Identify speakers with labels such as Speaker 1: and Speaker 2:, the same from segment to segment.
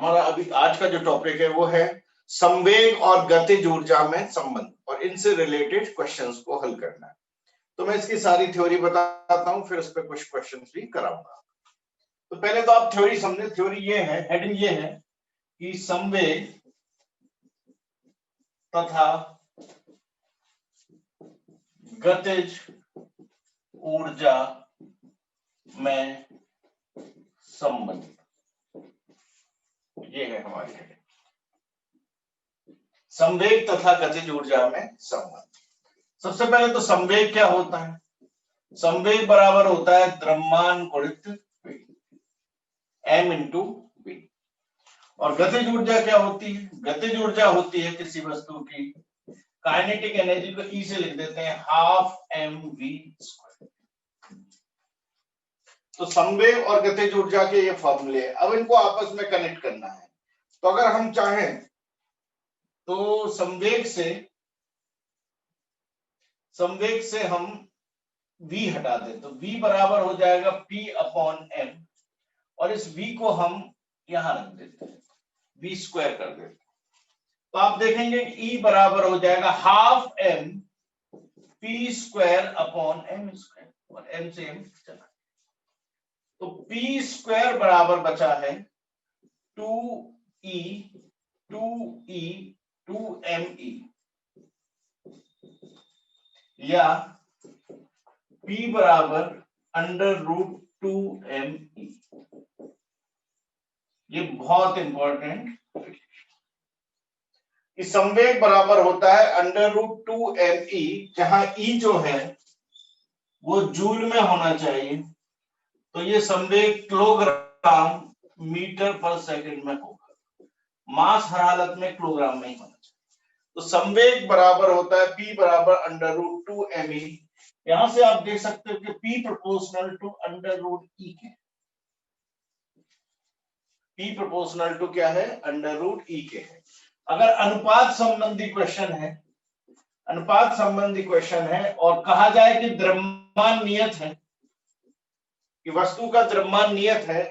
Speaker 1: हमारा अभी आज का जो टॉपिक है वो है संवेग और गतिज ऊर्जा में संबंध और इनसे रिलेटेड क्वेश्चंस को हल करना है। तो मैं इसकी सारी थ्योरी बताता हूं, फिर उस पर कुछ क्वेश्चंस भी कराऊंगा। तो पहले तो आप थ्योरी समझे। थ्योरी ये है, हेडिंग ये है कि संवेग तथा गतिज ऊर्जा में संबंध, ये है हमारी हेडिंग। संवेग तथा गतिज ऊर्जा में संबंध। सबसे पहले तो संवेग क्या होता है? संवेग बराबर होता है द्रव्यमान गुणित वेग, m इंटू v। और गतिज ऊर्जा क्या होती है? गतिज ऊर्जा होती है किसी वस्तु की काइनेटिक एनर्जी को E से लिख देते हैं हाफ mv²। तो संवेग और गतिज ऊर्जा के ये फॉर्मूले, अब इनको आपस में कनेक्ट करना है। तो अगर हम चाहें तो संवेग से हम v हटा दें तो v बराबर हो जाएगा p अपॉन m, और इस v को हम यहां रख देते हैं, v² कर देते हैं। तो आप देखेंगे E बराबर हो जाएगा half m p² upon m², और m से m चला। तो p² बराबर बचा है 2e 2me, या p बराबर √2me। ये बहुत इंपॉर्टेंट, संवेग बराबर होता है √2me, जहां E जो है वो जूल में होना चाहिए। तो ये संवेग किलोग्राम मीटर पर सेकंड में होगा, मास हर हालत में किलोग्राम में ही होना चाहिए। तो संवेग बराबर होता है P बराबर √2me। यहां से आप देख सकते हो कि P प्रोपोर्शनल टू √E के, P प्रोपोर्शनल टू क्या है? √E के है। अगर अनुपात संबंधी क्वेश्चन है और कहा जाए कि द्रव्यमान नियत है, कि वस्तु का द्रव्यमान नियत है,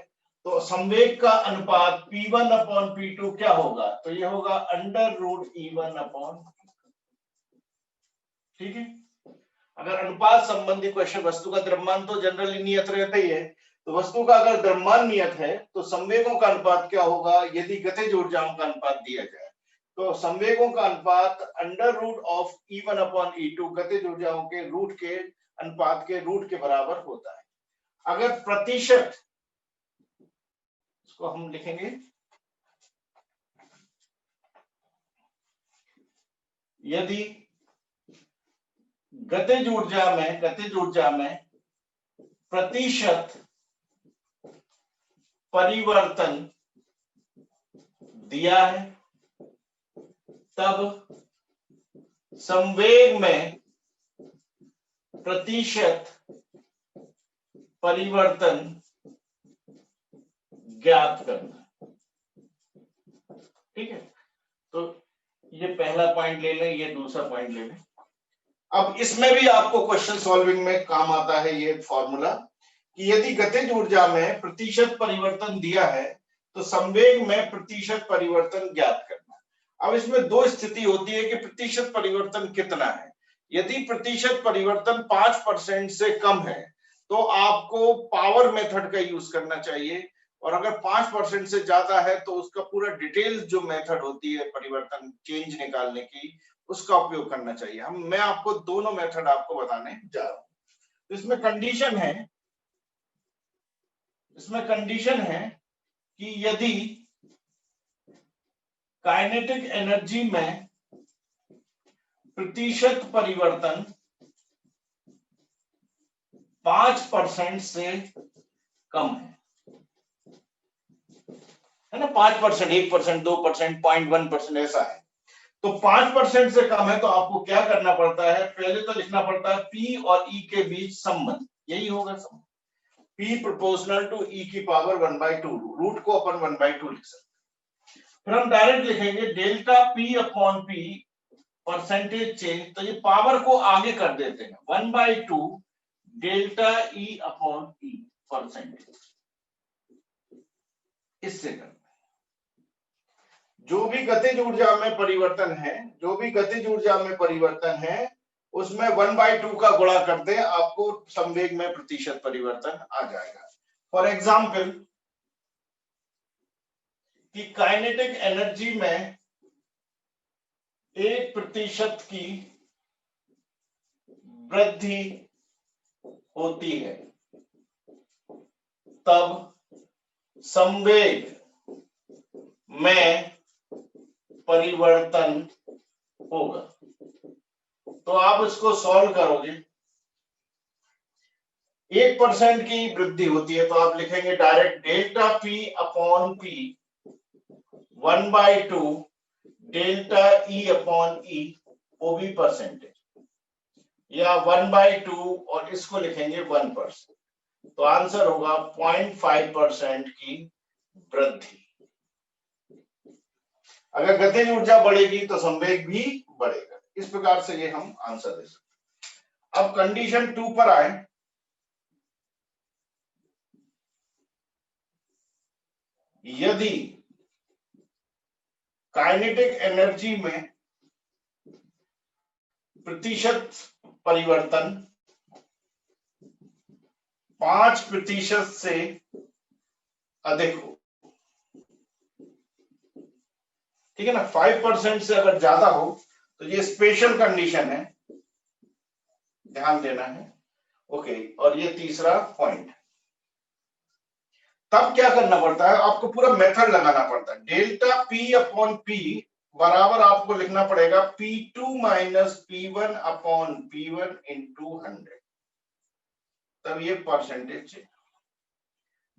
Speaker 1: तो संवेग का अनुपात P1 अपॉन P2 क्या होगा? तो ये होगा √E1 अपॉन, ठीक है। अगर अनुपात संबंधी क्वेश्चन, वस्तु का द्रव्यमान तो जनरली नियत रहता ही है, तो वस्तु का अगर द्रव्यमान नियत है तो संवेगों का अनुपात क्या होगा यदि गतिज ऊर्जाओं का अनुपात दिया जाए? तो संवेगों का अनुपात √E1 अपॉन E2 गतिज ऊर्जाओं के रूट के अनुपात के रूट के बराबर होता है। अगर प्रतिशत, इसको हम लिखेंगे, यदि गतिज ऊर्जा में प्रतिशत परिवर्तन दिया है, तब संवेग में प्रतिशत परिवर्तन ज्ञात करना, ठीक है। तो ये पहला पॉइंट ले लें, ये दूसरा पॉइंट ले लें। अब इसमें भी आपको क्वेश्चन सॉल्विंग में काम आता है ये फॉर्मूला, कि यदि गतिज ऊर्जा में प्रतिशत परिवर्तन दिया है तो संवेग में प्रतिशत परिवर्तन ज्ञात करना। अब इसमें दो स्थिति होती है कि प्रतिशत परिवर्तन कितना है। यदि प्रतिशत परिवर्तन 5% से कम है तो आपको पावर मेथड का यूज करना चाहिए, और अगर 5% से ज्यादा है तो उसका पूरा डिटेल्स जो मेथड होती है परिवर्तन चेंज निकालने की, उसका उपयोग करना चाहिए। मैं आपको दोनों मेथड आपको बताने जा रहा हूं। इसमें कंडीशन है कि यदि काइनेटिक एनर्जी में प्रतिशत परिवर्तन 5% से कम है ना, 5%, 1%, 2%, 0.1% ऐसा है, तो 5% से कम है तो आपको क्या करना पड़ता है? पहले तो लिखना पड़ता है P और E के बीच संबंध, यही होगा संबंध, P प्रोपोर्शनल टू E की पावर 1/2, रूट को अपन 1/2 लिख सकते हैं। फिर हम डायरेक्ट लिखेंगे delta P upon P percentage change, तो ये पावर को आगे कर देते हैं, 1/2 delta E upon E percentage, इससे करते हैं। जो भी गतिज ऊर्जा में परिवर्तन है, जो भी गतिज ऊर्जा में परिवर्तन है उसमें 1/2 का गुणा कर दें, आपको संवेग में प्रतिशत परिवर्तन आ जाएगा। फॉर एग्जाम्पल कि काइनेटिक एनर्जी में 1% की वृद्धि होती है तब संवेग में परिवर्तन होगा। तो आप इसको सॉल्व करोगे, 1% की वृद्धि होती है तो आप लिखेंगे direct delta P upon P 1/2 delta E upon E, वो भी परसेंटेज, या 1/2 और इसको लिखेंगे 1%। तो आंसर होगा 0.5% की वृद्धि। अगर गतिज ऊर्जा बढ़ेगी तो संवेग भी बढ़ेगा। इस प्रकार से ये हम आंसर दे सकते। अब कंडीशन 2 पर आए। यदि काइनेटिक एनर्जी में प्रतिशत परिवर्तन 5% से अधिक हो, ठीक है ना, 5% से अगर ज्यादा हो तो ये स्पेशल कंडीशन है, ध्यान देना है। ओके, और ये तीसरा पॉइंट। तब क्या करना पड़ता है, आपको पूरा मेथड लगाना पड़ता है। डेल्टा पी अपॉन पी बराबर आपको लिखना पड़ेगा P2 minus P1 upon P1 into 100, तब ये परसेंटेज चेंज।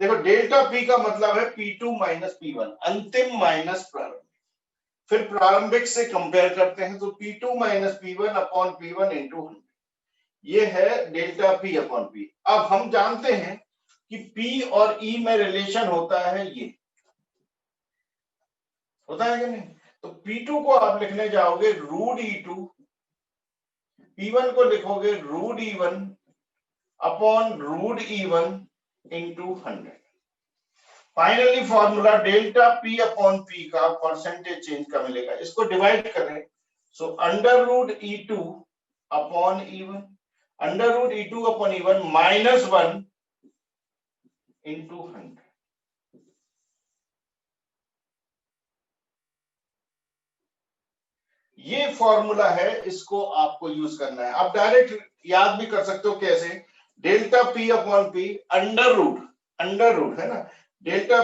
Speaker 1: देखो डेल्टा पी का मतलब है P2 माइनस P1, अंतिम माइनस प्रारंभिक, फिर प्रारंभिक से कंपेयर करते हैं तो P2 minus P1 upon P1 into 100, ये है डेल्टा पी अपॉन पी। अब हम जानते हैं कि P और E में रिलेशन होता है, ये होता है कि नहीं। तो P2 को आप लिखने जाओगे √E2, P1 को लिखोगे √E1 upon √E1 into 100। Finally formula delta P upon P का परसेंटेज चेंज का मिलेगा। इसको डिवाइड करें, सो √E2 upon E1, √E2 upon E1 -1 into 100। ये फॉर्मूला है, इसको आपको यूज करना है। आप डायरेक्ट याद भी कर सकते हो, कैसे, delta P upon P under root है ना, डेल्टा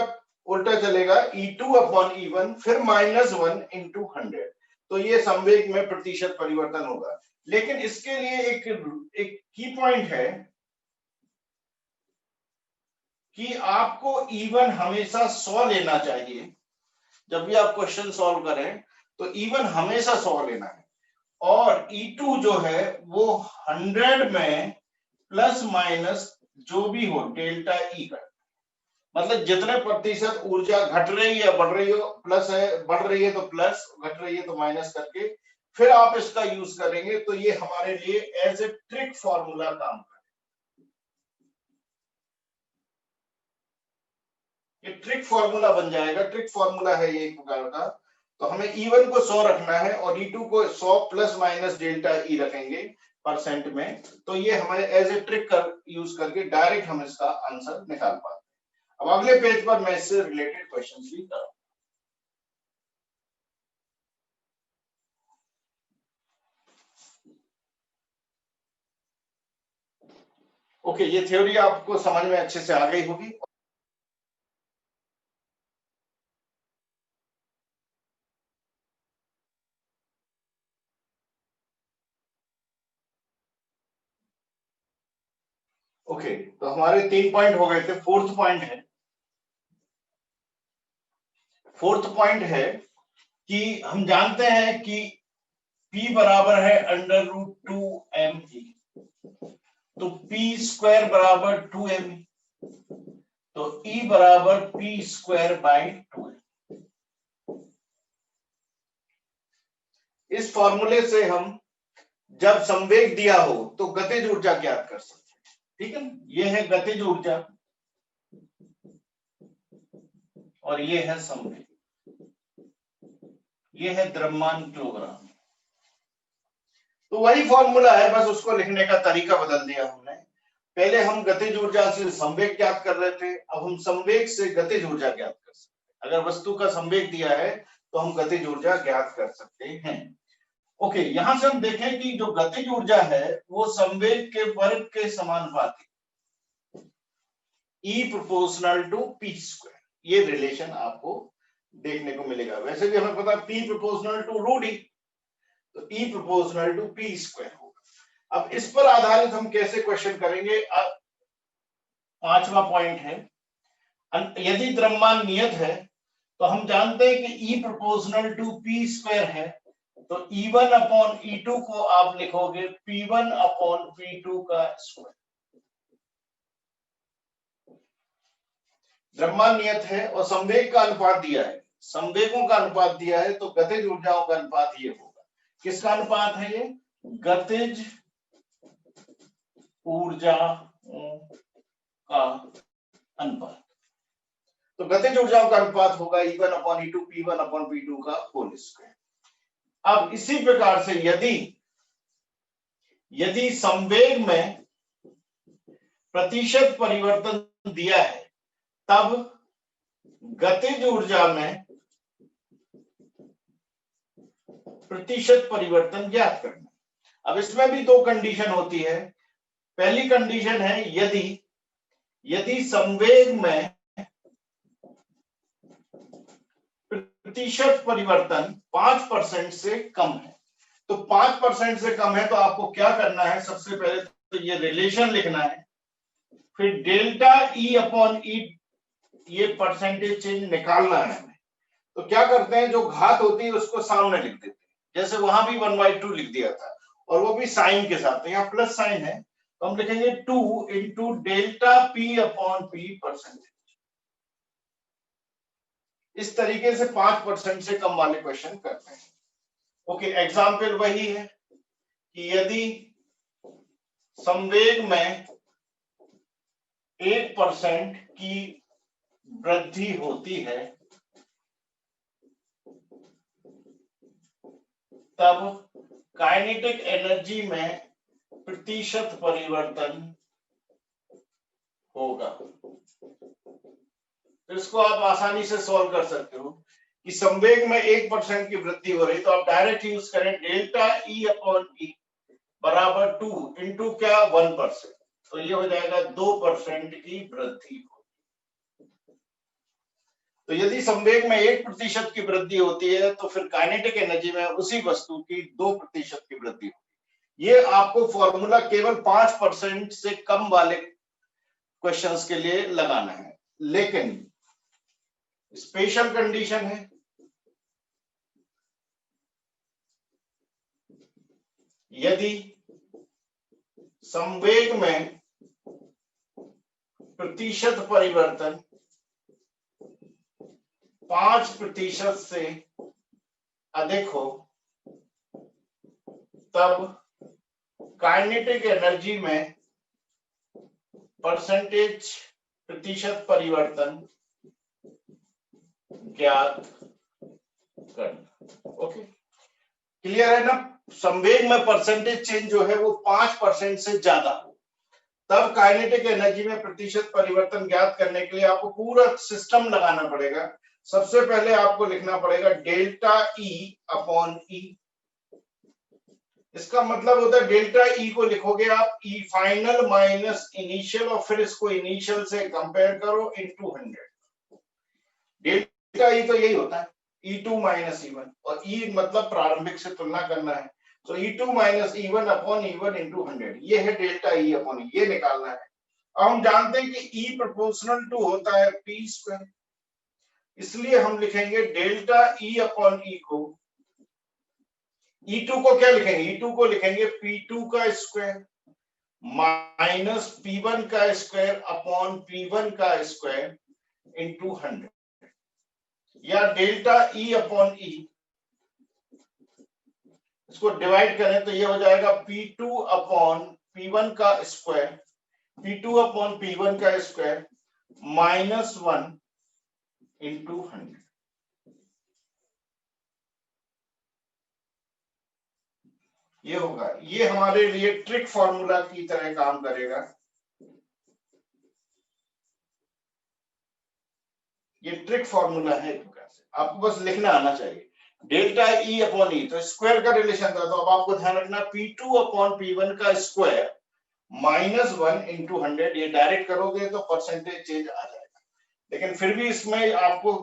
Speaker 1: उल्टा चलेगा E2 अपॉन E1 फिर -1 इंटू 100, तो ये संवेग में प्रतिशत परिवर्तन होगा। लेकिन इसके लिए एक की पॉइंट है कि आपको E1 हमेशा 100 लेना चाहिए। जब भी आप क्वेश्चन सॉल्व करें तो E1 हमेशा 100 लेना है, और E2 जो है वो 100 में प्लस माइनस जो भी हो डेल्टा ई का, मतलब जितने प्रतिशत ऊर्जा घट रही है बढ़ रही हो, प्लस है बढ़ रही है तो प्लस, घट रही है तो माइनस करके फिर आप इसका यूज करेंगे। तो ये हमारे लिए एज ए ट्रिक फॉर्मूला काम करेगा, ये ट्रिक फॉर्मूला बन जाएगा। ट्रिक फॉर्मूला है ये एक प्रकार का। तो हमें E1 को 100 रखना है और E2 को 100 प्लस माइनस डेल्टा ई रखेंगे परसेंट में। तो ये हमें एज ए ट्रिक यूज करके डायरेक्ट हम इसका आंसर निकाल पाते हैं। अब अगले पेज पर मैं इससे रिलेटेड क्वेश्चंस भी करूंगा। ओके, ये थ्योरी आपको समझ में अच्छे से आ गई होगी। ओके, तो हमारे 3 पॉइंट हो गए थे। फोर्थ पॉइंट है कि हम जानते हैं कि P बराबर है √2mE, तो P स्क्वायर बराबर 2mE, तो E बराबर P स्क्वायर बाई 2। इस फॉर्मूले से हम जब संवेग दिया हो तो गतिज ऊर्जा ज्ञात कर सकते हैं, ठीक है। ये है गतिज ऊर्जा और ये है संवेग। ये है द्रव्यमान किलोग्राम। तो वही फॉर्मूला है, बस उसको लिखने का तरीका बदल दिया हमने। पहले हम गतिज ऊर्जा से संवेग ज्ञात कर रहे थे, अब हम संवेग से गतिज ऊर्जा ज्ञात कर सकते हैं। अगर वस्तु का संवेग दिया है तो हम गतिज ऊर्जा ज्ञात कर सकते हैं। ओके, यहां से हम देखें कि जो गतिज ऊर्जा है वो संवेग के वर्ग के समानुपाती, E proportional to P square, ये रिलेशन आपको देखने को मिलेगा। वैसे भी हमें पता है P proportional to root E, तो E proportional to P square होगा। अब इस पर आधारित हम कैसे क्वेश्चन करेंगे। अब 5वां पॉइंट है, यदि द्रव्यमान नियत है तो हम जानते हैं कि E proportional to P square है, तो E1 अपॉन E2 को आप लिखोगे P1 अपॉन P2 का स्क्वायर। द्रव्यमान नियत है और संवेग का अनुपात दिया है, संवेगों का अनुपात दिया है, तो गतिज ऊर्जाओं का अनुपात ये होगा। किसका अनुपात है ये? गतिज ऊर्जाओं का अनुपात। तो गतिज ऊर्जाओं का अनुपात होगा E1 upon E2 P1 upon P2 का होल स्क्वायर। अब इसी प्रकार से यदि संवेग में प्रतिशत परिवर्तन दिया है, तब गतिज ऊर्जा में प्रतिशत परिवर्तन ज्ञात करना। अब इसमें भी दो कंडीशन होती है। पहली कंडीशन है यदि संवेग में प्रतिशत परिवर्तन 5% से कम है, तो 5% से कम है तो आपको क्या करना है, सबसे पहले तो ये रिलेशन लिखना है, फिर डेल्टा E अपॉन E, ये परसेंटेज चेंज निकालना है हमें। तो क्या करते हैं, जो घात होती है उसको सामने लिख देते हैं, जैसे वहां भी 1/2 लिख दिया था, और वो भी साइन के साथ। यहाँ प्लस साइन है तो हम लिखेंगे 2 into delta P upon P percentage. इस तरीके से 5% से कम वाले क्वेश्चन करते हैं। ओके, एग्जाम्पल वही है कि यदि संवेग में 1% की वृद्धि होती है, तब काइनेटिक एनर्जी में प्रतिशत परिवर्तन होगा। तो इसको आप आसानी से सॉल्व कर सकते हो कि संवेग में 1% की वृद्धि हो रही, तो आप डायरेक्ट यूज करें डेल्टा E अपॉन E बराबर 2 इंटू क्या 1%, तो ये हो जाएगा 2% की वृद्धि हो। तो यदि संवेग में 1% की वृद्धि होती है तो फिर काइनेटिक एनर्जी में उसी वस्तु की 2% की वृद्धि होगी। ये आपको फॉर्मूला केवल 5% से कम वाले क्वेश्चंस के लिए लगाना है, लेकिन स्पेशल कंडीशन है, यदि संवेग में प्रतिशत परिवर्तन 5% से अधिक हो, तब काइनेटिक एनर्जी में प्रतिशत परिवर्तन ज्ञात करना। ओके, क्लियर है ना? संवेग में परसेंटेज चेंज जो है वो 5% से ज्यादा हो, तब काइनेटिक एनर्जी में प्रतिशत परिवर्तन ज्ञात करने के लिए आपको पूरा सिस्टम लगाना पड़ेगा। सबसे पहले आपको लिखना पड़ेगा डेल्टा E अपॉन E। इसका मतलब होता है डेल्टा E को लिखोगे आप E फाइनल माइनस इनिशियल, और फिर इसको इनिशियल से कंपेयर करो इनटू 100। डेल्टा E तो यही होता है E2 माइनस E1, और E मतलब प्रारंभिक से तुलना करना है, तो E2 minus E1 upon E1 into 100, ये है डेल्टा E अपॉन E, ये निकालना है। अब हम जानते हैं कि E प्रोपोर्शनल टू होता है P स्क्वायर, इसलिए हम लिखेंगे डेल्टा E अपॉन E को, E2 को क्या लिखेंगे, E2 को लिखेंगे P2 का स्क्वायर माइनस P1 का स्क्वायर अपॉन P1 का स्क्वायर इंटू 100, या डेल्टा E अपॉन E, इसको डिवाइड करें तो ये हो जाएगा P2 अपॉन P1 का स्क्वायर, P2 अपॉन P1 का स्क्वायर -1 इंटू 100। ये होगा, ये हमारे लिए ट्रिक फॉर्मूला की तरह काम करेगा। ये ट्रिक फॉर्मूला है, एक प्रकार से आपको बस लिखना आना चाहिए। डेल्टा ई अपॉन ई तो स्क्वायर का रिलेशन था, तो अब आपको ध्यान रखना P2 अपॉन P1 का स्क्वायर -1 इंटू 100, ये डायरेक्ट करोगे तो परसेंटेज चेंज आ जाएगा। लेकिन फिर भी इसमें आपको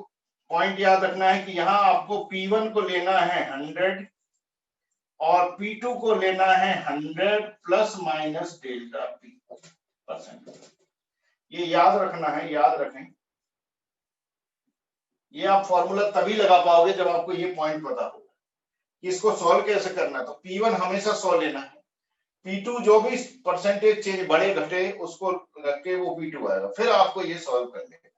Speaker 1: पॉइंट याद रखना है कि यहाँ आपको P1 को लेना है 100 और P2 को लेना है 100 plus minus delta P percent. ये याद रखना है, याद रखें। ये आप फॉर्मूला तभी लगा पाओगे जब आपको ये पॉइंट पता होगा कि इसको सॉल्व कैसे करना है। तो P1 हमेशा 100 लेना है, P2 जो भी परसेंटेज चेंज बढ़े घटे उसको रख के वो P2 आएगा, फिर आपको ये सॉल्व करने है।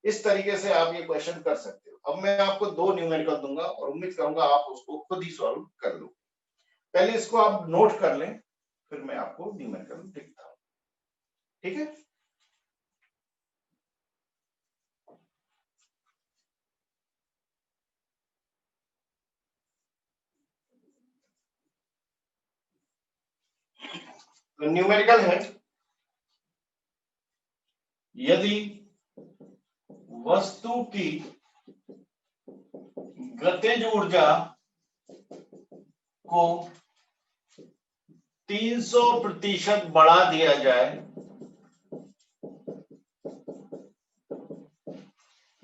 Speaker 1: इस तरीके से आप ये क्वेश्चन कर सकते हो। अब मैं आपको 2 न्यूमेरिकल दूंगा और उम्मीद करूंगा आप उसको खुद ही सॉल्व कर लो। पहले इसको आप नोट कर लें, फिर मैं आपको न्यूमेरिकल दिखता हूं, ठीक है। तो न्यूमेरिकल है, यदि वस्तु की गतिज ऊर्जा को 300% बढ़ा दिया जाए,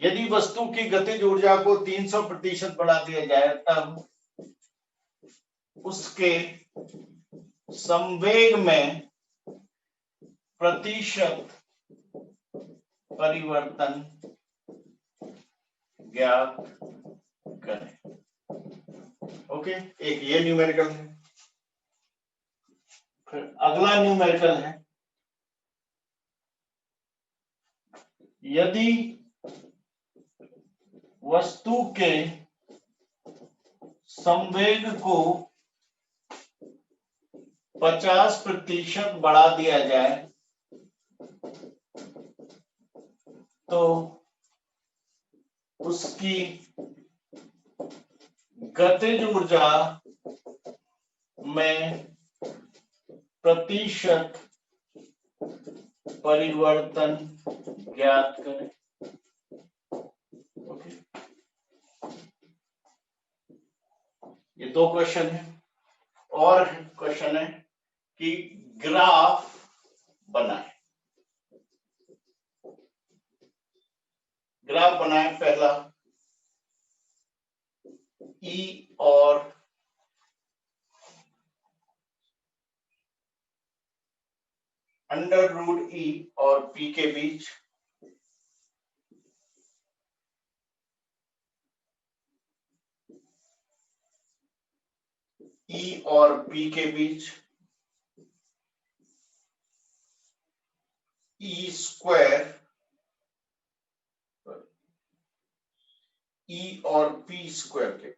Speaker 1: यदि वस्तु की गतिज ऊर्जा को 300% बढ़ा दिया जाए, तब उसके संवेग में प्रतिशत परिवर्तन ज्ञात करें। ओके, एक ये न्यूमेरिकल है। फिर अगला न्यूमेरिकल है, यदि वस्तु के संवेग को 50% बढ़ा दिया जाए, तो उसकी गतिज ऊर्जा में प्रतिशत परिवर्तन ज्ञात करें। ओके, ये 2 क्वेश्चन है। और क्वेश्चन है कि ग्राफ बनाए। ग्राफ बनाए, पहला ई और √E और P के बीच, E और P के बीच, E² E और P² के बीच।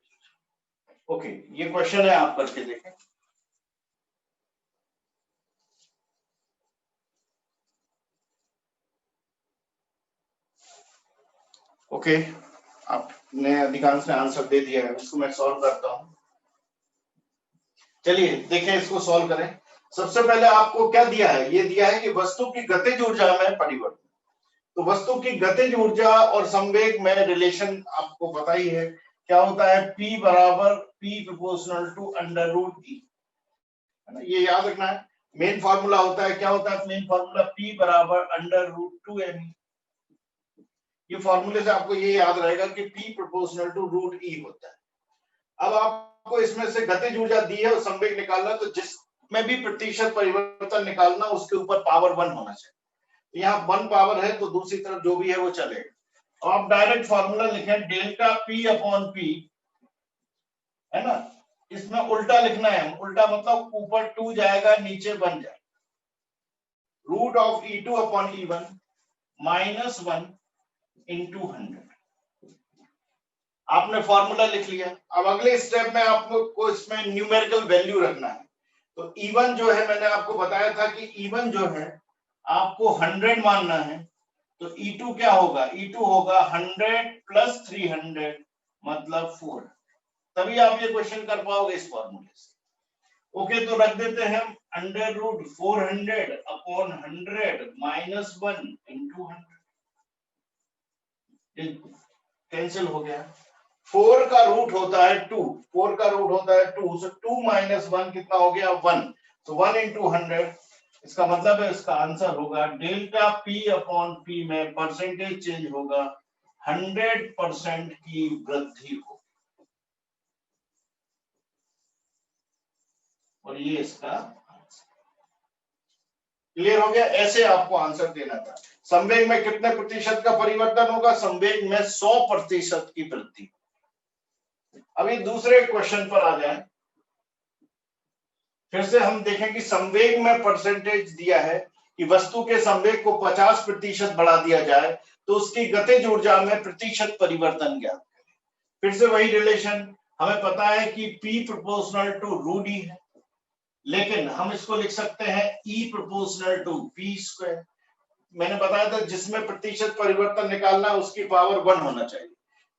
Speaker 1: ओके, ये क्वेश्चन है, आप करके देखें। ओके, आपने अधिकांश ने आंसर दे दिया है, इसको मैं सॉल्व करता हूं। चलिए देखें, इसको सॉल्व करें। सबसे पहले आपको क्या दिया है, ये दिया है कि वस्तु की गतिज ऊर्जा में परिवर्तन। तो वस्तु की गतिज ऊर्जा और संवेग में रिलेशन आपको पता ही है, क्या होता है, P बराबर P प्रोपोर्शनल टू √E, है ना, ये याद रखना है। मेन फार्मूला होता है, क्या होता है मेन फार्मूला, P बराबर √2mE। ये फार्मूले से आपको ये याद रहेगा कि P प्रोपोर्शनल टू √E होता है। अब आपको इसमें से गतिज ऊर्जा दी है और संवेग निकालना, तो जिसमें भी प्रतिशत परिवर्तन निकालना उसके ऊपर पावर 1 होना चाहिए। यहाँ 1 पावर है तो दूसरी तरफ जो भी है वो चलेगा। आप डायरेक्ट फॉर्मूला लिखें, डेल्टा P अपॉन P, है ना, इसमें उल्टा लिखना है। उल्टा मतलब ऊपर 2 जाएगा, नीचे 1 जाएगा। √E2 upon E1 -1 into 100। आपने फॉर्मूला लिख लिया। अब अगले स्टेप में आपको इसमें न्यूमेरिकल वैल्यू रखना है। तो E1 जो है, मैंने आपको बताया था कि E1 जो है आपको 100 मानना है। तो E2 क्या होगा, E2 होगा 100 प्लस 300 मतलब 4। तभी आप ये क्वेश्चन कर पाओगे इस फॉर्मूले से। ओके, तो रख देते हैं हम under root 400 upon 100 minus 1 into 100, cancel हो गया। 4 का रूट होता है 2, 4 का रूट होता है 2, सो 2 माइनस 1 कितना हो गया 1, तो 1 इंटू 100, इसका मतलब है इसका आंसर होगा डेल्टा पी अपॉन पी में परसेंटेज चेंज होगा 100% की वृद्धि हो, और ये इसका क्लियर हो गया। ऐसे आपको आंसर देना था। संवेग में कितने प्रतिशत का परिवर्तन होगा? संवेग में 100% की वृद्धि। अभी दूसरे क्वेश्चन पर आ जाए, फिर से हम देखें कि संवेग में परसेंटेज दिया है कि वस्तु के संवेग को 50% बढ़ा दिया जाए तो उसकी गतिज ऊर्जा में प्रतिशत परिवर्तन ज्ञात करें। फिर से वही रिलेशन, हमें पता है कि P proportional to root E है, लेकिन हम इसको लिख सकते हैं E proportional to P square. मैंने बताया था जिसमें प्रतिशत परिवर्तन निकालना है उसकी पावर 1 होना चाहिए,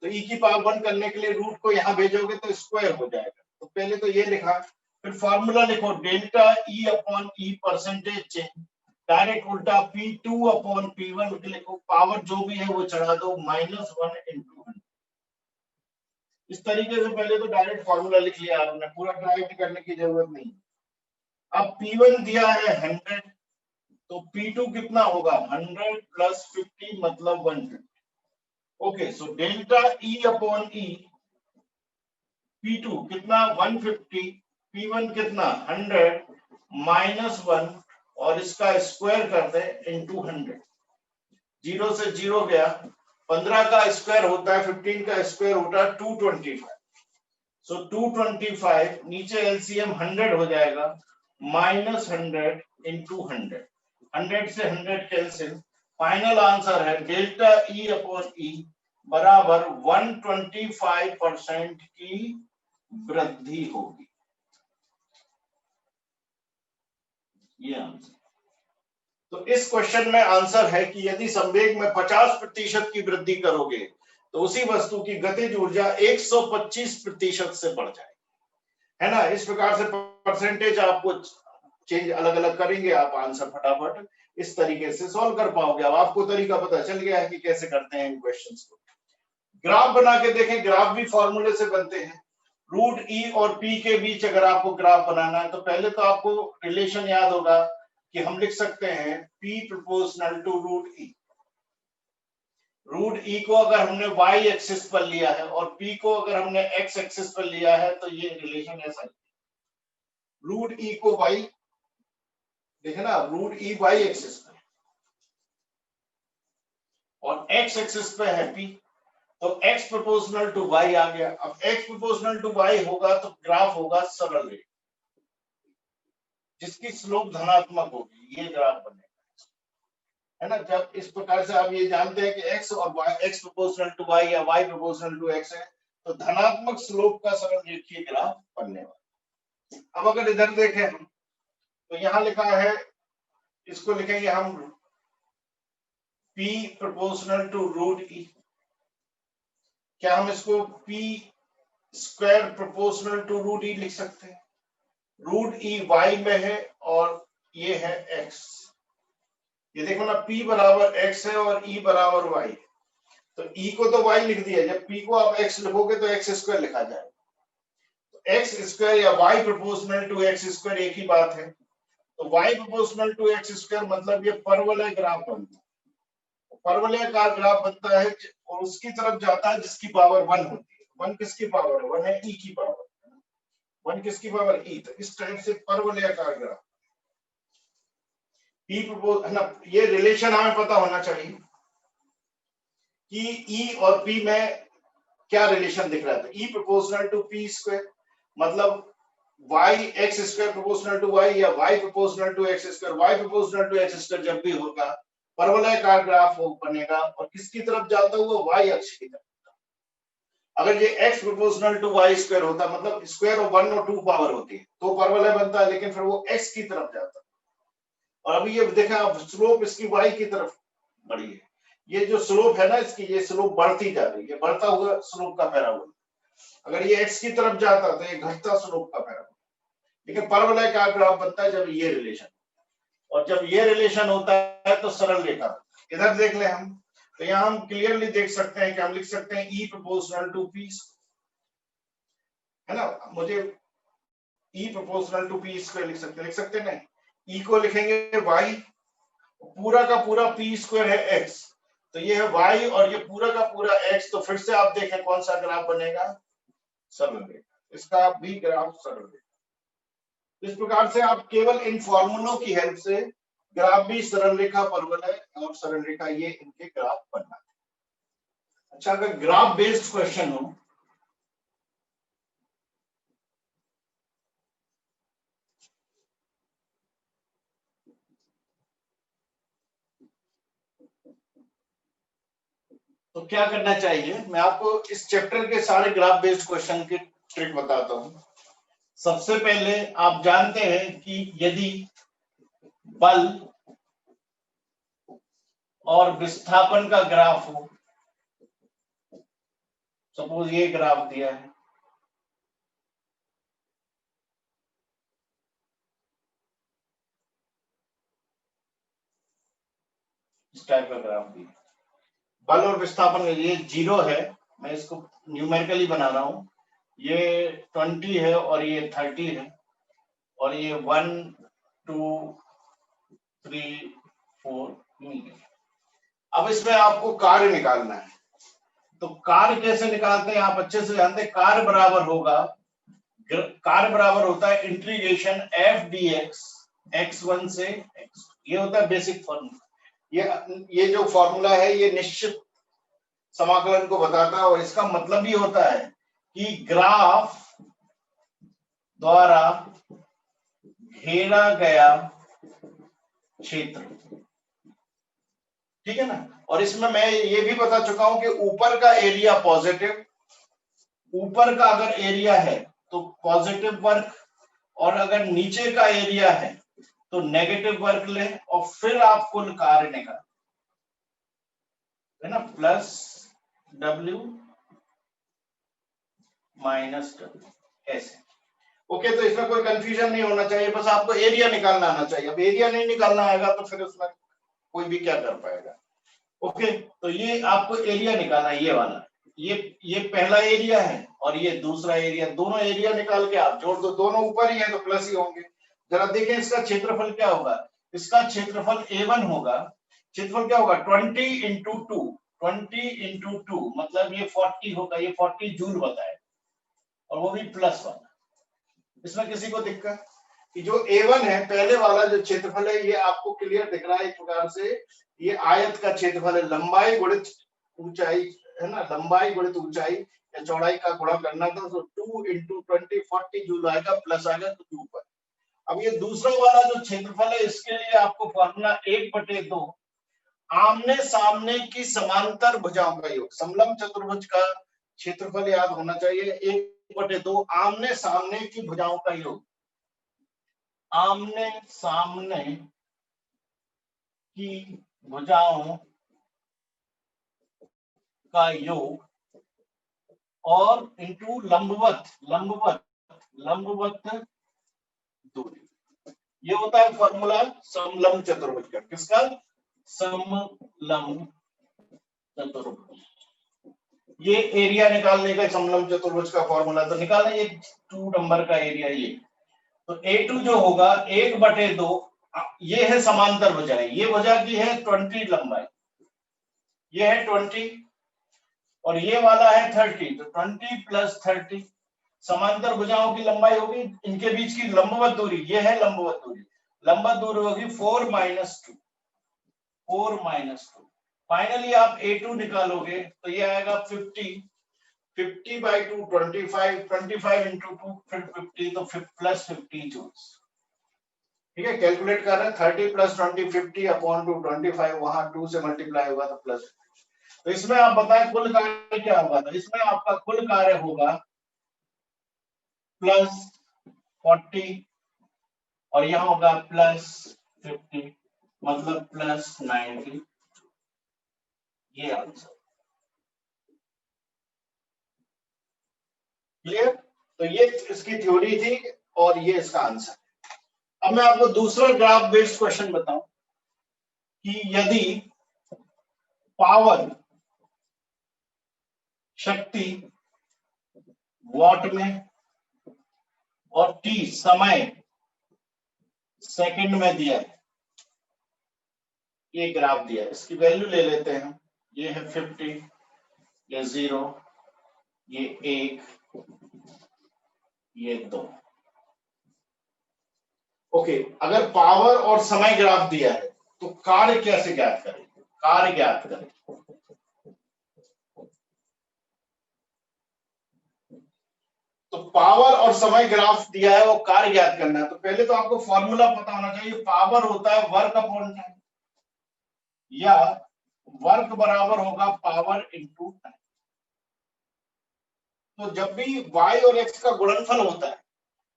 Speaker 1: तो E की पावर 1 करने के लिए रूट को यहां भेजोगे तो स्क्वायर हो जाएगा। तो पहले तो ये लिखा, फिर फॉर्मूला लिखो delta E upon E percentage change, direct उल्टा P2 अपॉन P1 लिखो, पावर जो भी है वो चढ़ा दो -1 इंटू 100। इस तरीके से पहले तो डायरेक्ट फॉर्मूला लिख लिया आपने, पूरा ड्राइव करने की जरूरत नहीं। अब P1 दिया है 100, तो P2 कितना होगा 100 प्लस 50 मतलब 150। Okay, so delta E upon E, P2 कितना 150, P1 कितना 100 -1, और इसका स्क्वायर कर दे इंटू 100, 0 से 0 गया, 15 का स्क्वायर होता है 15 का स्क्वायर होता है 225, सो 225 नीचे एलसीएम 100 हो जाएगा, -100 इंटू 100, 100 से 100 कैंसिल, फाइनल आंसर है डेल्टा E अपॉन E बराबर 125% की वृद्धि होगी, ये आंसर। तो इस क्वेश्चन में आंसर है कि यदि संवेग में 50% की वृद्धि करोगे तो उसी वस्तु की गतिज ऊर्जा 125% से बढ़ जाएगी, है ना। इस प्रकार से परसेंटेज आपको चेंज अलग अलग करेंगे, आप आंसर फटाफट इस तरीके से सॉल्व कर पाओगे। अब आपको तरीका पता चल गया है कि कैसे करते हैं इन क्वेश्चंस को। ग्राफ बना के देखें, ग्राफ भी फॉर्मूले से बनते हैं। रूट ई और पी के बीच अगर आपको ग्राफ बनाना है तो पहले तो आपको रिलेशन याद होगा कि हम लिख सकते हैं P proportional to root E. Root E को अगर हमने y एक्सिस पर लिया है और P को अगर हमने x एक्सिस पर लिया है तो ये रिलेशन ऐसा है, रूट ई को y, देखे ना, रूट ई y एक्सिस पे और x एक्सिस पे है P, तो x प्रोपोर्शनल टू y आ गया। अब x प्रोपोर्शनल टू y होगा तो ग्राफ होगा सरल रेखा जिसकी स्लोप धनात्मक होगी, ये ग्राफ बनेगा, है ना। जब इस प्रकार से आप ये जानते हैं कि x और y, x proportional to y या y प्रोपोर्शनल टू x है, तो धनात्मक स्लोप का सरल रेखीय ग्राफ बनने वाला। अब अगर इधर देखें हम तो यहां लिखा है, इसको लिखेंगे हम P proportional to root E. क्या हम इसको P square proportional to root E लिख सकते हैं? रूट ई y में है और ये है x, ये देखो ना P बराबर x है और E बराबर y है, तो E को तो y लिख दिया, जब P को आप x लिखोगे तो x स्क्वायर लिखा जाएगा, तो x स्क्वायर या y proportional to x square एक ही बात है, तो y proportional to x square मतलब ये परवलय ग्राफ बनता है। परवलय का ग्राफ बनता है और उसकी तरफ जाता है जिसकी पावर 1 होती है। 1 किसकी पावर है? 1 है E की पावर, 1 किसकी पावर? E। तो इस टाइप से परवलय का ग्राफ P प्रोपोज, है ना। ये रिलेशन हमें पता होना चाहिए कि E और P में क्या रिलेशन दिख रहा है। तो E proportional to P square मतलब y x square proportional to y या y proportional to x square, y proportional to x square जब भी होगा परवलय का ग्राफ बनेगा और किसकी तरफ जाता हुआ? y अक्ष की तरफ। अगर ये x proportional to y square होता मतलब स्क्वायर ऑफ 1 और 2 पावर होती है तो परवलय बनता है, लेकिन फिर वो x की तरफ जाता है। और अभी ये देखा आप, स्लोप इसकी y की तरफ बढ़ी है, ये जो स्लोप है ना इसकी, ये स्लोप बढ़ती जा रही है, बढ़ता हुआ स्लोप का पैराबोला। अगर ये x की तरफ जाता तो ये घटता स्लोप का पैराबोला। लेकिन परवलय का ग्राफ बनता है जब ये रिलेशन, और जब ये रिलेशन होता है तो सरल रेखा। इधर देख ले हम, तो यहाँ हम क्लियरली देख सकते हैं कि हम लिख सकते हैं E प्रोपोर्शनल टू P, है ना। मुझे E proportional to P square लिख सकते हैं नहीं, E को लिखेंगे Y, पूरा का पूरा P स्क्वायर है X, तो ये है Y और ये पूरा का पूरा X, तो फिर से आप देखें कौन सा ग्राफ बनेगा, सरल रेखा, इसका भी ग्राफ सरल रेखा। इस प्रकार से आप केवल इन फॉर्मूलों की हेल्प से ग्राफ भी सरल रेखा, परवलय और सरल रेखा, ये इनके ग्राफ बनना है। अच्छा, अगर ग्राफ बेस्ड क्वेश्चन हो तो क्या करना चाहिए, मैं आपको इस चैप्टर के सारे ग्राफ बेस्ड क्वेश्चन की ट्रिक बताता हूं। सबसे पहले आप जानते हैं कि यदि बल और विस्थापन का ग्राफ हो, सपोज ये ग्राफ दिया है, इस टाइप का ग्राफ दिया, बल और विस्थापन, ये 0 है, मैं इसको न्यूमेरिकली बना रहा हूं, ये 20 है और ये 30 है, और ये 1 2 3 4 अब इसमें आपको कार्य निकालना है, तो कार्य कैसे निकालते हैं आप अच्छे से जानते हैं। कार्य बराबर होता है इंटीग्रेशन f dx x1 से x, ये होता है बेसिक फॉर्मूला। ये जो फॉर्मूला है ये निश्चित समाकलन को बताता है, और इसका मतलब ये होता है कि ग्राफ द्वारा घेरा गया क्षेत्र, ठीक है ना। और इसमें मैं ये भी बता चुका हूं कि ऊपर का एरिया पॉजिटिव, ऊपर का अगर एरिया है तो पॉजिटिव वर्क, और अगर नीचे का एरिया है तो नेगेटिव वर्क ले, और फिर आप कुल कार्य निकाल, है ना, प्लस W माइनस W, ऐसे। ओके, तो इसमें कोई कंफ्यूजन नहीं होना चाहिए, बस आपको एरिया निकालना आना चाहिए। अब एरिया नहीं निकालना आएगा तो फिर उसमें कोई भी क्या कर पाएगा। ओके, तो ये आपको एरिया निकालना है, ये वाला, ये पहला एरिया है और ये दूसरा एरिया, दोनों एरिया निकाल के आप जोड़ दो, दोनों ऊपर ही है तो प्लस ही होंगे। जरा देखें इसका क्षेत्रफल क्या होगा, इसका क्षेत्रफल A1 होगा, क्षेत्रफल क्या होगा 20 इंटू 2, 20 इंटू 2 मतलब ये 40 होगा, ये 40 जूल बताए, और वो भी प्लस वाला। इसमें किसी को दिक्कत कि जो A1 है पहले वाला जो क्षेत्रफल है, ये आपको क्लियर दिख रहा है एक प्रकार से, ये आयत का क्षेत्रफल है, लंबाई गुणित ऊंचाई, है ना, लंबाई गुणित ऊंचाई या चौड़ाई का गुणा करना था, तो 2 इंटू 20 40 जूल आएगा, प्लस आएगा तो 2 पर। अब ये दूसरा वाला जो क्षेत्रफल है, इसके लिए आपको फॉर्मूला 1/2 आमने सामने की समांतर भुजाओं का योग, समलंब चतुर्भुज का क्षेत्रफल याद होना चाहिए, 1/2 आमने सामने की भुजाओं का योग, आमने सामने की भुजाओं का योग, और इंटू लंबवत दूरी, ये होता है फॉर्मूला समलंब चतुर्भुज का। किसका? समलंब चतुर्भुज। ये एरिया निकालने का समलंब चतुर्भुज का फॉर्मूला तो निकालना, ये 2 नंबर का एरिया, ये तो A2 जो होगा 1/2, ये है समांतर भुजाएं, ये भुजा की है 20 लंबाई, ये है 20 और ये वाला है 30, तो 20 प्लस 30 समांतर भुजाओं की लंबाई होगी, इनके बीच की लंबवत दूरी, ये है लंबवत दूरी होगी 4 माइनस 2, 4 माइनस 2। फाइनली आप A2 निकालोगे तो ये आएगा 50 बाई 2 25 इंटू 2 फिर 50, तो प्लस 50 जूल्स। ठीक है, कैलकुलेट कर रहे हैं, 30 प्लस 20 50 अपॉन 2 25, वहां 2 से मल्टीप्लाई होगा तो प्लस। तो इसमें आप बताएं कुल कार्य क्या होगा, तो इसमें आपका कुल कार्य होगा प्लस 40 और यहां होगा प्लस 50, मतलब प्लस 90, ये आंसर। क्लियर? तो ये इसकी थ्योरी थी, और ये इसका आंसर। अब मैं आपको दूसरा ग्राफ बेस्ड क्वेश्चन बताऊं कि यदि पावर शक्ति वॉट में और टी समय सेकंड में दिया है, ये ग्राफ दिया है, इसकी वैल्यू ले लेते हैं हम। ये है 50, ये 0, ये 1, ये 2। ओके, अगर पावर और समय ग्राफ दिया है तो कार्य कैसे ज्ञात करें? कार्य ज्ञात करें। तो पावर और समय ग्राफ दिया है, वो कार्य ज्ञात करना है। तो पहले तो आपको फॉर्मूला पता होना चाहिए। पावर होता है वर्क अपॉन टाइम, या वर्क बराबर होगा पावर इनटू टाइम। तो जब भी y और x का गुणनफल होता है,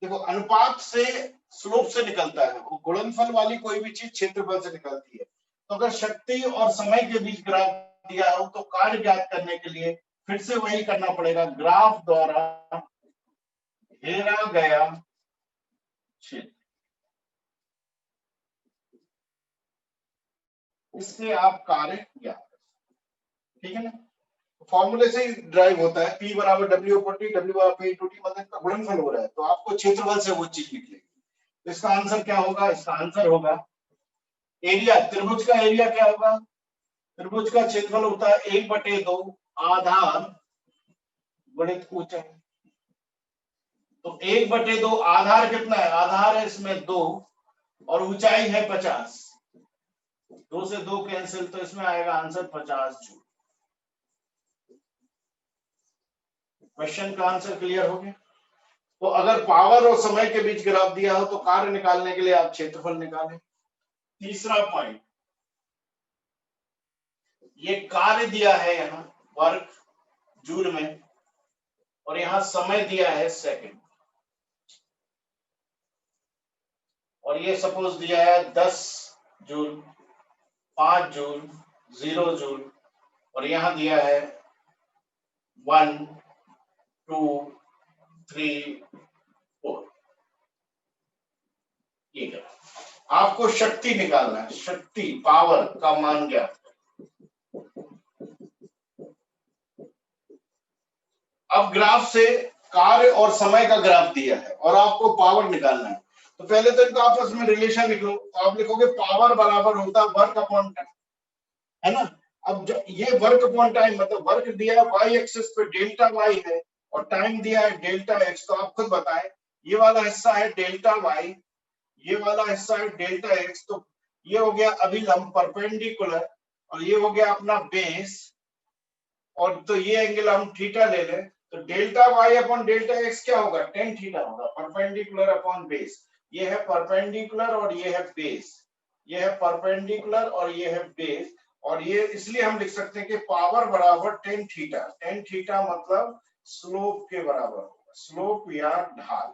Speaker 1: देखो अनुपात से स्लोप से निकलता है, वो गुणनफल वाली कोई भी चीज क्षेत्रफल से निकलती है। तो अगर शक्ति और समय के बीच ग्राफ दिया हो तो कार्य ज्ञात करने के लिए फिर से वही करना पड़ेगा, ग्राफ द्वारा घेरा गया क्षेत्र। इससे आप कार्य ज्ञात कर, ठीक है ना। फॉर्मूले से ही ड्राइव होता है, P बराबर W अपॉन T, W बराबर P इंटू T, मतलब का गुणनफल हो रहा है, तो आपको क्षेत्रफल से वो चीज निकलेगी। तो इसका आंसर क्या होगा? इसका आंसर होगा एरिया। त्रिभुज का एरिया क्या होगा? त्रिभुज का क्षेत्रफल होता है 1/2 आधार गुणित ऊंचाई। तो 1/2 आधार कितना है? आधार है इसमें 2 और ऊंचाई है 50। 2 से 2 कैंसिल, तो इसमें आएगा आंसर 50 जूल। क्वेश्चन का आंसर क्लियर हो गया? तो अगर पावर और समय के बीच ग्राफ दिया हो तो कार्य निकालने के लिए आप क्षेत्रफल निकालें। तीसरा पॉइंट, ये कार्य दिया है यहाँ वर्क जूल में, और यहाँ समय दिया है सेकंड, और ये सपोज दिया है 10 जूल, 5 जूल, 0 जूल, और यहाँ दिया है 1, 2, 3, 4। ये क्या, आपको शक्ति निकालना है, शक्ति पावर का मान ज्ञात। अब ग्राफ से कार्य और समय का ग्राफ दिया है और आपको पावर निकालना है, तो पहले तो इनका आपस में रिलेशन लिख लो। तो आप लिखोगे पावर बराबर होता है वर्क अपॉन टाइम, है ना। अब ये वर्क अपॉन टाइम मतलब वर्क दिया है y एक्सिस पे डेल्टा y है और टाइम दिया है डेल्टा x। तो आप खुद बताएं, ये वाला हिस्सा है डेल्टा y, ये वाला हिस्सा है डेल्टा x। तो ये हो गया अभिलंब परपेंडिकुलर, और ये हो गया अपना बेस, और तो ये एंगल हम थीटा ले लें, तो delta y upon delta x क्या होगा? टेन थीटा होगा, परपेंडिकुलर अपॉन बेस। ये है परपेंडिकुलर और ये है बेस, ये है परपेंडिकुलर और ये है बेस, और ये इसलिए हम लिख सकते हैं कि पावर बराबर टेन थीटा। टेन थीटा मतलब स्लोप के बराबर होगा, स्लोप या ढाल।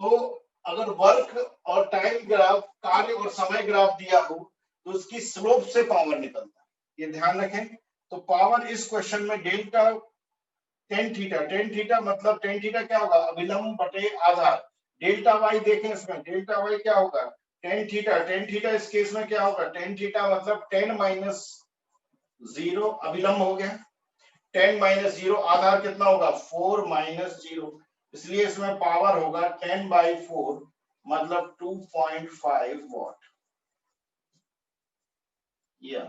Speaker 1: तो अगर वर्क और टाइम ग्राफ, कार्य और समय ग्राफ दिया हो तो उसकी स्लोप से पावर निकलता है, ये ध्यान रखें। तो पावर इस क्वेश्चन में delta tan theta, tan theta मतलब टेन थीटा क्या होगा? अभिलंब बटे आधार। डेल्टा वाई देखें, इसमें डेल्टा वाई क्या होगा? Tan theta. टेन थीटा इस केस में क्या होगा? टेन थीटा मतलब 10 माइनस 0, अभिलंब हो गया। 10 माइनस 0 आधार कितना होगा? 4 माइनस 0, इसलिए इसमें पावर होगा 10/4 मतलब 2.5 वॉट। ये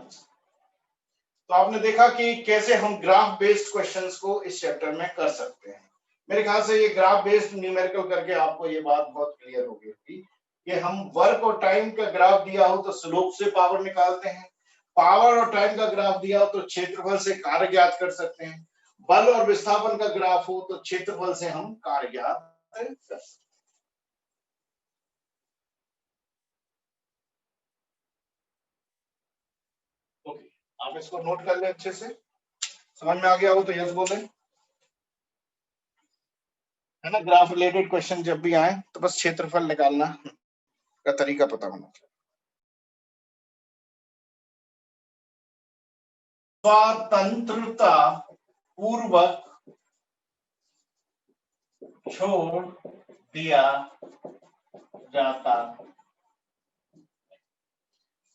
Speaker 1: तो आपने देखा कि कैसे हम ग्राफ बेस्ड क्वेश्चंस को इस चैप्टर में कर सकते हैं। मेरे ख्याल से ये ग्राफ बेस्ड न्यूमेरिकल करके आपको ये बात बहुत क्लियर हो गई थी कि हम वर्क और टाइम का ग्राफ दिया हो तो स्लोप से पावर निकालते हैं, पावर और टाइम का ग्राफ दिया हो तो क्षेत्रफल से कार्य ज्ञात कर सकते हैं, बल और विस्थापन का ग्राफ हो तो क्षेत्रफल से हम कार्य ज्ञात कर सकते हैं। ओके, आप इसको नोट कर लें, अच्छे से समझ में आ गया हो तो यस बोलें, है ना। ग्राफ रिलेटेड क्वेश्चन जब भी आए तो बस क्षेत्रफल निकालना का तरीका पता होना चाहिए। स्वतंत्रता पूर्वक छोड़ दिया जाता,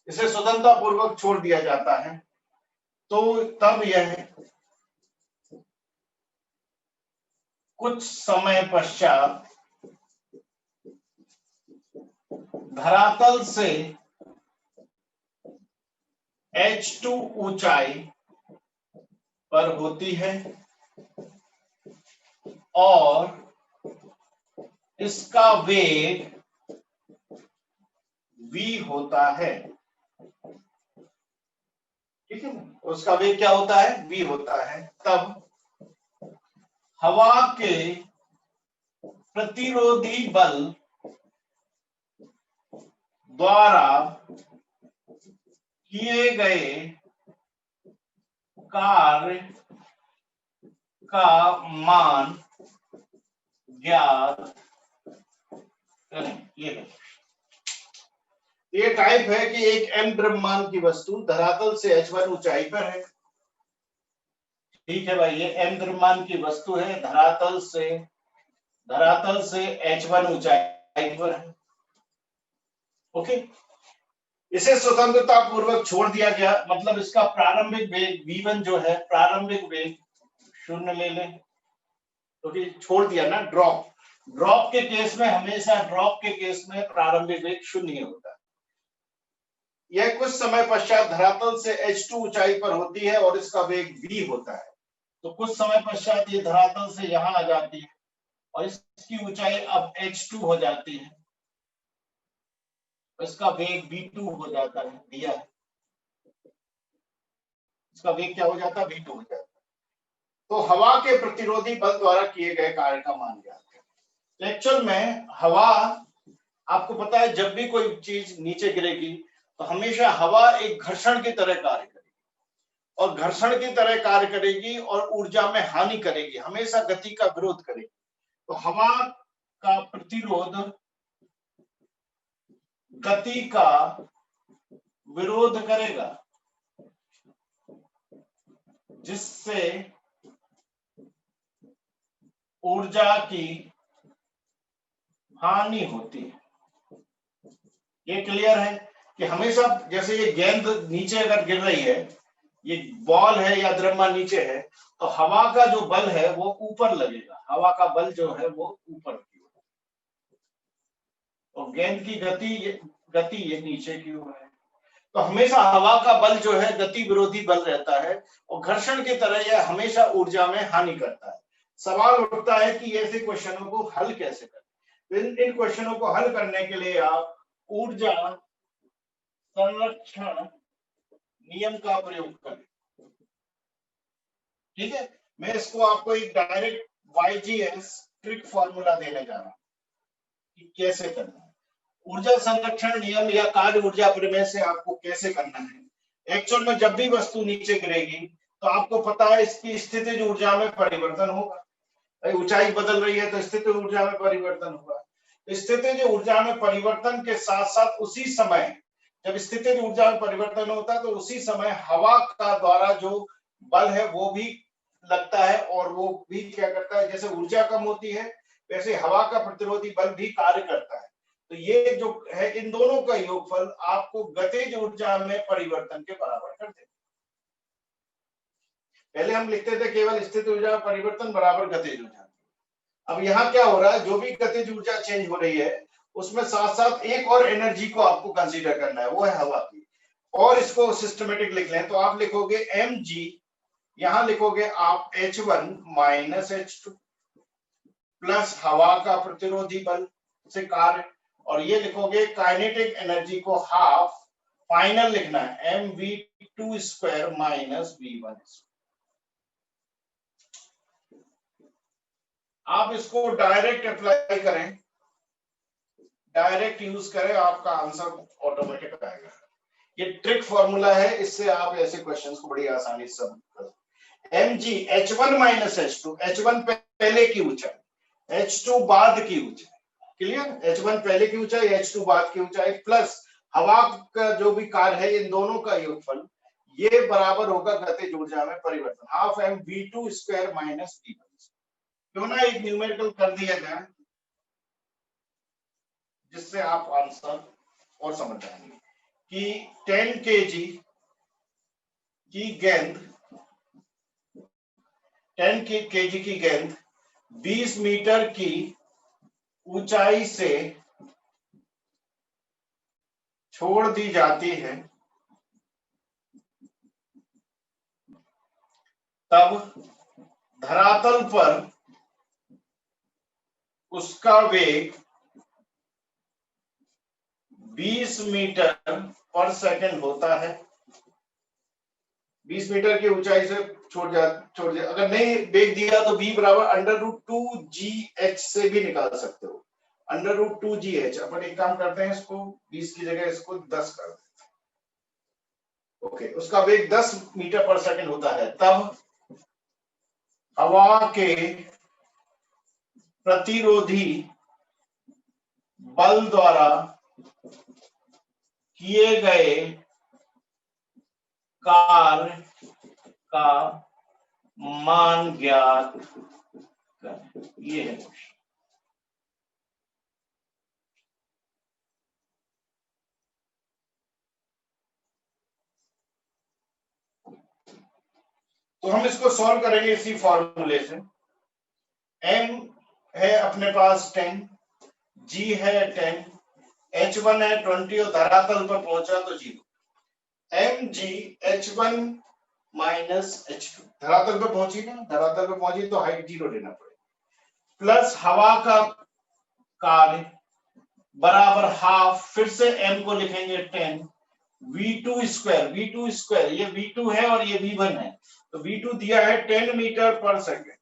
Speaker 1: इसे स्वतंत्रता पूर्वक छोड़ दिया जाता है, तो तब यह कुछ समय पश्चात धरातल से h2 ऊंचाई पर होती है और इसका वेग v होता है। ठीक है, उसका वेग क्या होता है? v होता है। तब हवा के प्रतिरोधी बल द्वारा किए गए कार्य का मान ज्ञात करें। ये टाइप है कि एक m द्रव्यमान की वस्तु धरातल से h1 ऊंचाई पर है। ठीक है भाई, ये m द्रव्यमान की वस्तु है, धरातल से h1 ऊंचाई पर है। ओके, इसे स्वतंत्रता पूर्वक छोड़ दिया गया, मतलब इसका प्रारंभिक वेग v1 जो है, प्रारंभिक वेग 0 ले लें, क्योंकि तो छोड़ दिया ना, ड्रॉप के केस में हमेशा प्रारंभिक वेग 0 होता है। यह कुछ समय पश्चात धरातल से h2 ऊंचाई पर होती है और इसका वेग v होता है। तो कुछ समय पश्चात ये धरातल से यहां आ जाती है और इसकी ऊंचाई अब h2 हो जाती है, इसका वेग v2 हो जाता है, दिया है, इसका वेग क्या हो जाता है? v2 हो जाता है। तो हवा के प्रतिरोधी बल द्वारा किए गए कार्य का मान ज्ञात है। एक्चुअल में हवा, आपको पता है, जब भी कोई चीज नीचे गिरेगी तो हमेशा हवा एक घर्षण की तरह कार्य करेगी, और घर्षण की तरह कार्य करेगी और ऊर्जा में हानि करेगी, हमेशा गति का विरोध करेगी। तो हवा का प्रतिरोध गति का विरोध करेगा, जिससे ऊर्जा की हानि होती है। ये क्लियर है कि हमेशा जैसे ये गेंद नीचे अगर गिर रही है, ये बॉल है या द्रव्यमान नीचे है, तो हवा का जो बल है वो ऊपर लगेगा, हवा का बल जो है वो ऊपर की ओर, और गेंद की गति ये नीचे की ओर है। तो हमेशा हवा का बल जो है गति विरोधी बल रहता है, और घर्षण की तरह यह हमेशा ऊर्जा में हानि करता है। सवाल उठता है कि ऐसे क्वेश्चनों को हल कैसे करें। इन क्वेश्चनों को हल करने के लिए आप ऊर्जा संरक्षण नियम का प्रयोग करें। ठीक है, मैं इसको आपको एक डायरेक्ट YGS ट्रिक फॉर्मूला देने जा रहा हूं कि कैसे करना है। ऊर्जा संरक्षण नियम या कार्य ऊर्जा प्रमेय से आपको कैसे करना है। एक्चुअल में जब भी वस्तु नीचे गिरेगी तो आपको पता है इसकी स्थितिज ऊर्जा में परिवर्तन होगा। ऊंचाई बदल रही है तो स्थितिज ऊर्जा में परिवर्तन होगा। स्थितिज ऊर्जा में परिवर्तन के साथ साथ उसी समय जब स्थितिज ऊर्जा में परिवर्तन होता है तो उसी समय हवा का द्वारा जो बल है वो भी लगता है, और वो भी क्या करता है, जैसे ऊर्जा कम होती है वैसे हवा का प्रतिरोधी बल भी कार्य करता है। तो ये जो है, इन दोनों का योगफल आपको गतिज ऊर्जा में परिवर्तन के बराबर कर देगा। पहले हम लिखते थे केवल स्थितिज ऊर्जा परिवर्तन बराबर गतिज ऊर्जा। अब यहाँ क्या हो रहा है, जो भी गतिज ऊर्जा चेंज हो रही है उसमें साथ साथ एक और एनर्जी को आपको कंसीडर करना है, वो है हवा की। और इसको सिस्टमेटिक लिख लें तो आप लिखोगे mg, यहां लिखोगे आप h1 माइनस h2 प्लस हवा का प्रतिरोधी बल से कार्य, और ये लिखोगे काइनेटिक एनर्जी को हाफ, फाइनल लिखना है mv2 स्क्वायर माइनस v1। आप इसको डायरेक्ट अप्लाई करें, डायरेक्ट यूज करें, आपका आंसर ऑटोमेटिक आएगा। ये ट्रिक फॉर्मूला है, इससे आप ऐसे क्वेश्चंस को बड़ी आसानी से कर। mg h1 minus h2, h1 पहले की ऊंचाई, h2 बाद की ऊंचाई, क्लियर। h1 पहले की ऊंचाई, h2 बाद की ऊंचाई, प्लस हवा का जो भी कार्य है, इन दोनों का योगफल, ये बराबर होगा गतिज ऊर्जा में परिवर्तन, half M v2 square minus v1। क्यों ना एक न्यूमेरिकल कर दिया जाए जिससे आप आंसर और समझ जाएंगे कि 10 kg की गेंद 10 kg की गेंद 20 मीटर की ऊंचाई से छोड़ दी जाती है, तब धरातल पर उसका वेग 20 मीटर पर सेकंड होता है। 20 मीटर की ऊंचाई से छोड़ दिया, अगर नहीं वेग दिया तो v बराबर √2gh से भी निकाल सकते हो। √2gh, अपन एक काम करते हैं, इसको 20 की जगह इसको 10 कर देते हैं। ओके, उसका वेग 10 मीटर पर सेकंड होता है, तब हवा के प्रतिरोधी बल द्वारा किए गए कार्य का मान ज्ञात करें। ये है क्वेश्चन। तो हम इसको सॉल्व करेंगे इसी फॉर्मूले से। m है अपने पास 10, g है 10, h1 है 20 और धरातल पर पहुंचा तो 0। mg h1 माइनस h2, धरातल पे पहुंची ना, धरातल पे पहुंची तो हाइट 0 लेना पड़ेगा, प्लस हवा का कार्य बराबर हाफ, फिर से m को लिखेंगे 10, v2 स्क्वायर, ये v2 है और ये v1 है, तो v2 दिया है 10 मीटर पर सेकेंड,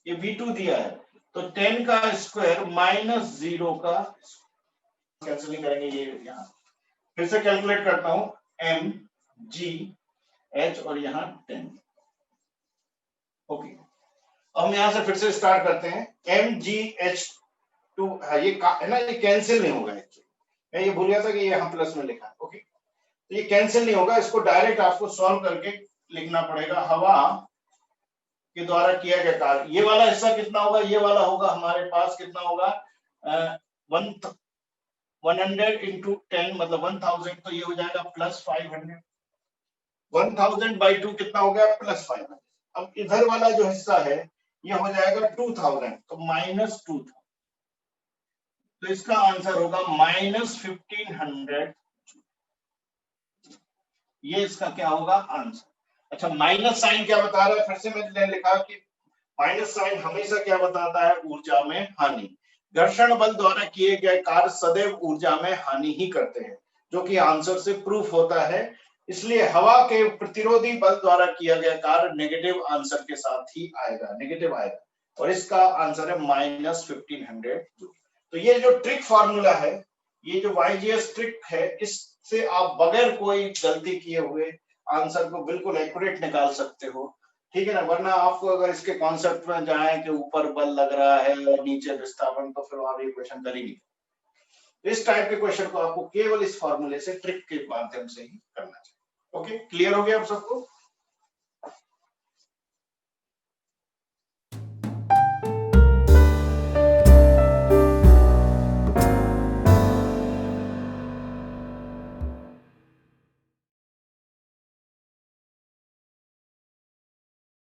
Speaker 1: ये v2 दिया है, तो 10 का स्क्वायर माइनस 0 का कैंसिल नहीं करेंगे, ये यहाँ फिर से कैलकुलेट करता हूं, m g h और यहाँ 10। ओके, अब हम यहां से फिर से स्टार्ट करते हैं। m g h 2 है, ये है ना, ये कैंसिल नहीं होगा। मैं ये भूल गया था कि ये यहाँ प्लस में लिखा है। ओके, तो ये कैंसिल नहीं होगा, इसको डायरेक्ट आपको सॉल्व करके लिखना पड़ेगा। हवा के द्वारा किया गया कार्य, ये वाला हिस्सा कितना होगा, ये वाला होगा हमारे पास कितना होगा 100 इंटू 10 मतलब 1000, तो ये हो जाएगा प्लस 500। 1000 बाई 2 कितना हो गया, प्लस 500। अब इधर वाला जो हिस्सा है ये हो जाएगा 2000, तो माइनस 2000, तो इसका आंसर होगा माइनस 1500। ये इसका क्या होगा आंसर। अच्छा, माइनस साइन क्या बता रहा है, फिर से मैंने लिखा कि माइनस साइन हमेशा क्या बताता है, ऊर्जा में हानि। घर्षण बल द्वारा किए गए कार्य सदैव ऊर्जा में हानि ही करते हैं, जो कि आंसर से प्रूफ होता है। इसलिए हवा के प्रतिरोधी बल द्वारा किया गया कार्य नेगेटिव आंसर के साथ ही आएगा, नेगेटिव आएगा, और इसका आंसर है माइनस 1500 जूल। तो ये जो ट्रिक फॉर्मूला है, ये जो YGS ट्रिक है, इससे आप बगैर कोई गलती किए हुए आंसर को बिल्कुल एक्यूरेट निकाल सकते हो, ठीक है ना। वरना आपको अगर इसके कॉन्सेप्ट में जाए कि ऊपर बल लग रहा है और नीचे विस्थापन, तो फिर आप ये क्वेश्चन करेंगे। इस टाइप के क्वेश्चन को आपको केवल इस फॉर्मूले से, ट्रिक के माध्यम से ही करना चाहिए। ओके, क्लियर हो गया आप सबको।